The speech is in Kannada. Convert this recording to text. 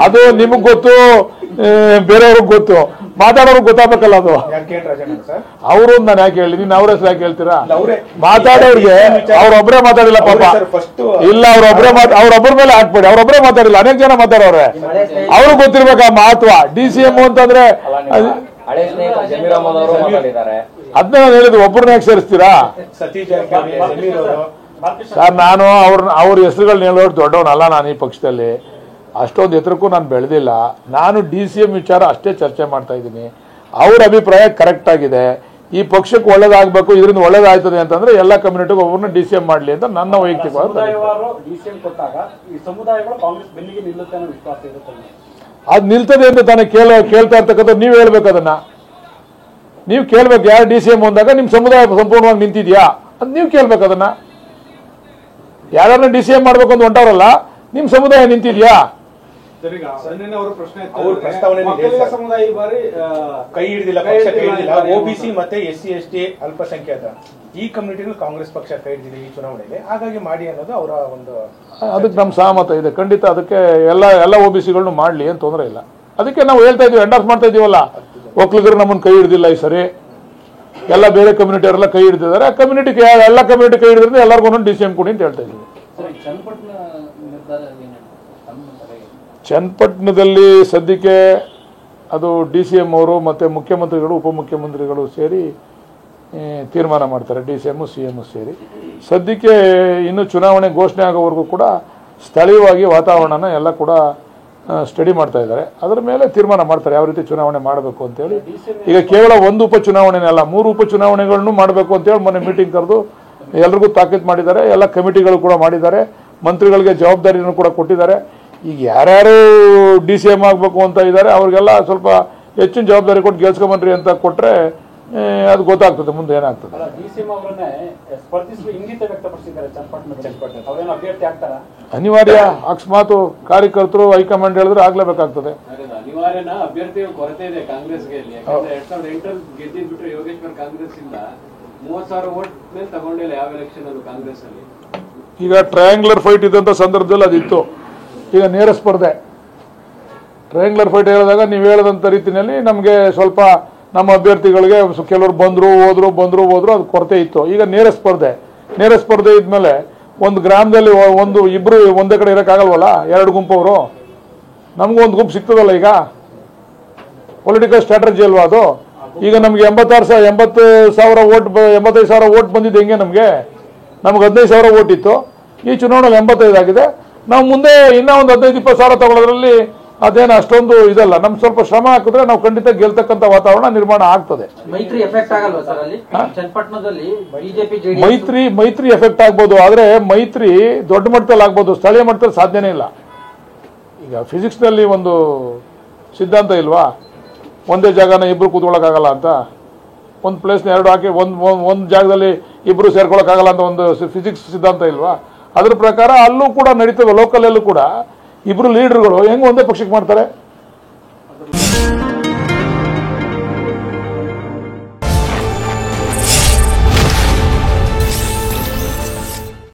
ಅದು ನಿಮಗ್ ಗೊತ್ತು, ಬೇರೆಯವ್ರಿಗೆ ಗೊತ್ತು, ಮಾತಾಡೋರ್ಗೆ ಗೊತ್ತಾಗಬೇಕಲ್ಲ ಅದು. ಅವರು ನಾನು ಯಾಕೆ ಹೇಳಿ, ನೀನ್ ಅವ್ರ ಹೆಸರು ಯಾಕೆ ಹೇಳ್ತೀರಾ? ಮಾತಾಡೋರ್ಗೆ ಅವ್ರೊಬ್ಬರೇ ಮಾತಾಡಿಲ್ಲ ಪಾಪ. ಇಲ್ಲ, ಅವ್ರೊಬ್ಬರ ಮೇಲೆ ಹಾಕ್ಬೇಡಿ, ಅವ್ರೊಬ್ಬರೇ ಮಾತಾಡಿಲ್ಲ, ಅನೇಕ ಜನ ಮಾತಾಡೋರೆ. ಅವ್ರಿಗೆ ಗೊತ್ತಿರ್ಬೇಕ ಮಹತ್ವ. DCM ಅಂತಂದ್ರೆ ಅದನ್ನ ನಾನು ಹೇಳಿದ್ರು, ಒಬ್ಬರನ್ನ ಯಾಕೆ ಸೇರಿಸ್ತೀರಾ ಸರ್? ನಾನು ಅವ್ರ ಹೆಸರುಗಳನ್ನ ಹೇಳೋರು ದೊಡ್ಡವನಲ್ಲ. ನಾನು ಈ ಪಕ್ಷದಲ್ಲಿ ಅಷ್ಟೊಂದು ಎತ್ತರಕ್ಕೂ ನಾನು ಬೆಳೆದಿಲ್ಲ. ನಾನು DCM ವಿಚಾರ ಅಷ್ಟೇ ಚರ್ಚೆ ಮಾಡ್ತಾ ಇದ್ದೀನಿ. ಅವ್ರ ಅಭಿಪ್ರಾಯ ಕರೆಕ್ಟ್ ಆಗಿದೆ. ಈ ಪಕ್ಷಕ್ಕೆ ಒಳ್ಳೇದಾಗಬೇಕು, ಇದರಿಂದ ಒಳ್ಳೇದಾಗ್ತದೆ ಅಂತಂದ್ರೆ ಎಲ್ಲ ಕಮ್ಯುನಿಟಿಗೂ ಒಬ್ಬರನ್ನ DCM ಮಾಡಲಿ ಅಂತ ನನ್ನ ವೈಯಕ್ತಿಕವಾದ. ಅದು ನಿಲ್ತದೆ ಅಂತ ತಾನೇ ಕೇಳ್ತಾ ಇರ್ತಕ್ಕಂಥ. ನೀವು ಹೇಳ್ಬೇಕು, ಅದನ್ನ ನೀವು ಕೇಳ್ಬೇಕು. ಯಾರು DCM ಅಂದಾಗ ನಿಮ್ಮ ಸಮುದಾಯ ಸಂಪೂರ್ಣವಾಗಿ ನಿಂತಿದ್ಯಾ ಅದು ನೀವು ಕೇಳ್ಬೇಕು. ಅದನ್ನ ಯಾರನ್ನ DCM ಮಾಡ್ಬೇಕು ಅಂತ ಹೊಂಟವ್ರಲ್ಲ, ನಿಮ್ ಸಮುದಾಯ ನಿಂತಿದ್ಯಾ? ಕೈ ಹಿಡಿದಿಲ್ಲ, OBC ಮತ್ತೆ SC ST ಅಲ್ಪಸಂಖ್ಯಾತ ಈ ಕಮ್ಯುನಿಟಿನೂ ಕಾಂಗ್ರೆಸ್ ಪಕ್ಷ ಕೈ ಹಿಡಿದಿದೆ ಈ ಚುನಾವಣೆಯಲ್ಲಿ. ಹಾಗಾಗಿ ಮಾಡಿ ಅನ್ನೋದು ಅವರ ಒಂದು, ಅದಕ್ಕೆ ನಮ್ಮ ಸಹಮತ ಇದೆ. ಖಂಡಿತ ಅದಕ್ಕೆ ಎಲ್ಲ OBCಗಳನ್ನು ಮಾಡ್ಲಿ, ಏನು ತೊಂದರೆ ಇಲ್ಲ. ಅದಕ್ಕೆ ನಾವು ಹೇಳ್ತಾ ಇದೀವಿ, ಎಂಡರ್ಸ್ ಮಾಡ್ತಾ ಇದೀವಲ್ಲ. ಒಕ್ಕಲಿಗರು ನಮ್ಮನ್ನು ಕೈ ಹಿಡಿದಿಲ್ಲ ಈ ಸರಿ, ಎಲ್ಲ ಬೇರೆ ಕಮ್ಯುನಿಟಿ ಅವರೆಲ್ಲ ಕೈ ಹಿಡಿದಿದ್ದಾರೆ. ಆ ಕಮ್ಯುನಿಟಿಗೆ ಎಲ್ಲ ಕಮ್ಯುನಿಟಿ ಕೈ ಹಿಡಿದ್ರೆ ಎಲ್ಲರಿಗೂ DCM ಕೊಡಿ ಅಂತ ಹೇಳ್ತಾ ಇದ್ದೀವಿ. ಚನ್ನಪಟ್ಟಣದಲ್ಲಿ ಸದ್ಯಕ್ಕೆ ಅದು DCM ಅವರು ಮತ್ತು ಮುಖ್ಯಮಂತ್ರಿಗಳು ಉಪಮುಖ್ಯಮಂತ್ರಿಗಳು ಸೇರಿ ತೀರ್ಮಾನ ಮಾಡ್ತಾರೆ. DCM CM ಸೇರಿ ಸದ್ಯಕ್ಕೆ ಇನ್ನು ಚುನಾವಣೆ ಘೋಷಣೆ ಆಗೋವರೆಗೂ ಕೂಡ ಸ್ಥಳೀಯವಾಗಿ ವಾತಾವರಣನ ಎಲ್ಲ ಕೂಡ ಸ್ಟಡಿ ಮಾಡ್ತಾ ಇದ್ದಾರೆ. ಅದರ ಮೇಲೆ ತೀರ್ಮಾನ ಮಾಡ್ತಾರೆ ಯಾವ ರೀತಿ ಚುನಾವಣೆ ಮಾಡಬೇಕು ಅಂತೇಳಿ. ಈಗ ಕೇವಲ ಒಂದು ಉಪಚುನಾವಣೆನೇ ಅಲ್ಲ, 3 ಉಪಚುನಾವಣೆಗಳನ್ನು ಮಾಡಬೇಕು ಅಂತೇಳಿ ಮೊನ್ನೆ ಮೀಟಿಂಗ್ ಕರೆದು ಎಲ್ರಿಗೂ ತಾಕೀತು ಮಾಡಿದ್ದಾರೆ. ಎಲ್ಲ ಕಮಿಟಿಗಳು ಕೂಡ ಮಾಡಿದ್ದಾರೆ, ಮಂತ್ರಿಗಳಿಗೆ ಜವಾಬ್ದಾರಿಯನ್ನು ಕೂಡ ಕೊಟ್ಟಿದ್ದಾರೆ. ಈಗ ಯಾರ್ಯಾರು DCM ಆಗಬೇಕು ಅಂತ ಇದ್ದಾರೆ ಅವ್ರಿಗೆಲ್ಲ ಸ್ವಲ್ಪ ಹೆಚ್ಚಿನ ಜವಾಬ್ದಾರಿ ಕೊಟ್ಟು ಗೆಲ್ಸ್ಕೊಂಬನ್ರಿ ಅಂತ ಕೊಟ್ಟರೆ ಅದು ಗೊತ್ತಾಗ್ತದೆ ಮುಂದೆ ಏನಾಗ್ತದೆ. ಅನಿವಾರ್ಯ, ಅಕಸ್ಮಾತ್ ಕಾರ್ಯಕರ್ತರು ಹೈಕಮಾಂಡ್ ಹೇಳಿದ್ರೆ ಆಗ್ಲೇಬೇಕಾಗ್ತದೆ. ಈಗ ಟ್ರಯಾಂಗ್ಯುಲರ್ ಫೈಟ್ ಇದ್ದಂಥ ಸಂದರ್ಭದಲ್ಲಿ ಅದಿತ್ತು. ಈಗ ನೇರ ಸ್ಪರ್ಧೆ. ಟ್ರಯಾಂಗ್ಯುಲರ್ ಫೈಟ್ ಹೇಳಿದಾಗ ನೀವು ಹೇಳದಂಥ ರೀತಿಯಲ್ಲಿ ನಮಗೆ ಸ್ವಲ್ಪ ನಮ್ಮ ಅಭ್ಯರ್ಥಿಗಳಿಗೆ ಕೆಲವರು ಬಂದರು ಹೋದ್ರು ಅದು ಕೊರತೆ ಇತ್ತು. ಈಗ ನೇರ ಸ್ಪರ್ಧೆ ಇದ್ಮೇಲೆ ಒಂದು ಗ್ರಾಮದಲ್ಲಿ ಇಬ್ರು ಒಂದೇ ಕಡೆ ಇರೋಕ್ಕಾಗಲ್ವಲ್ಲ, 2 ಗುಂಪವರು. ನಮಗೂ ಒಂದು ಗುಂಪು ಸಿಗ್ತದಲ್ಲ. ಈಗ ಪೊಲಿಟಿಕಲ್ ಸ್ಟ್ರಾಟಜಿ ಅಲ್ವಾ ಅದು. ಈಗ ನಮ್ಗೆ 85,000 ವೋಟ್ ಬಂದಿದ್ದು ಹೆಂಗೆ? ನಮ್ಗೆ 15,000 ವೋಟ್ ಇತ್ತು. ಈ ಚುನಾವಣೆಯಲ್ಲಿ 85 ಆಗಿದೆ. ನಾವು ಮುಂದೆ ಇನ್ನೂ ಒಂದು 15-20 ಸಾವಿರ ತಗೊಳ್ಳೋದ್ರಲ್ಲಿ ಅದೇನು ಅಷ್ಟೊಂದು ಇದಲ್ಲ. ನಮ್ಗೆ ಸ್ವಲ್ಪ ಶ್ರಮ ಹಾಕಿದ್ರೆ ನಾವು ಖಂಡಿತ ಗೆಲ್ತಕ್ಕಂಥ ವಾತಾವರಣ ನಿರ್ಮಾಣ ಆಗ್ತದೆ. ಮೈತ್ರಿ ಎಫೆಕ್ಟ್ ಆಗ್ಬೋದು, ಆದ್ರೆ ಮೈತ್ರಿ ದೊಡ್ಡ ಮಟ್ಟದಲ್ಲಿ ಆಗ್ಬೋದು, ಸ್ಥಳೀಯ ಮಟ್ಟದಲ್ಲಿ ಸಾಧ್ಯನೇ ಇಲ್ಲ. ಈಗ ಫಿಸಿಕ್ಸ್ ನಲ್ಲಿ ಒಂದು ಸಿದ್ಧಾಂತ ಇಲ್ವಾ, ಒಂದೇ ಜಾಗನ ಇಬ್ರು ಕೂತ್ಕೊಳ್ಳೋಕ್ಕಾಗಲ್ಲ ಅಂತ. ಒಂದು ಪ್ಲೇಸ್ನ 2 ಹಾಕಿ ಒಂದು ಜಾಗದಲ್ಲಿ ಇಬ್ರು ಸೇರ್ಕೊಳ್ಳೋಕ್ಕಾಗಲ್ಲ ಅಂತ ಒಂದು ಫಿಸಿಕ್ಸ್ ಸಿದ್ಧಾಂತ ಇಲ್ವಾ? ಅದ್ರ ಪ್ರಕಾರ ಅಲ್ಲೂ ಕೂಡ ನಡೀತದೆ. ಲೋಕಲ್ ಅಲ್ಲೂ ಕೂಡ ಇಬ್ರು ಲೀಡರ್ಗಳು ಹೆಂಗ್ ಒಂದೇ ಪಕ್ಷಕ್ಕೆ ಮಾಡ್ತಾರೆ?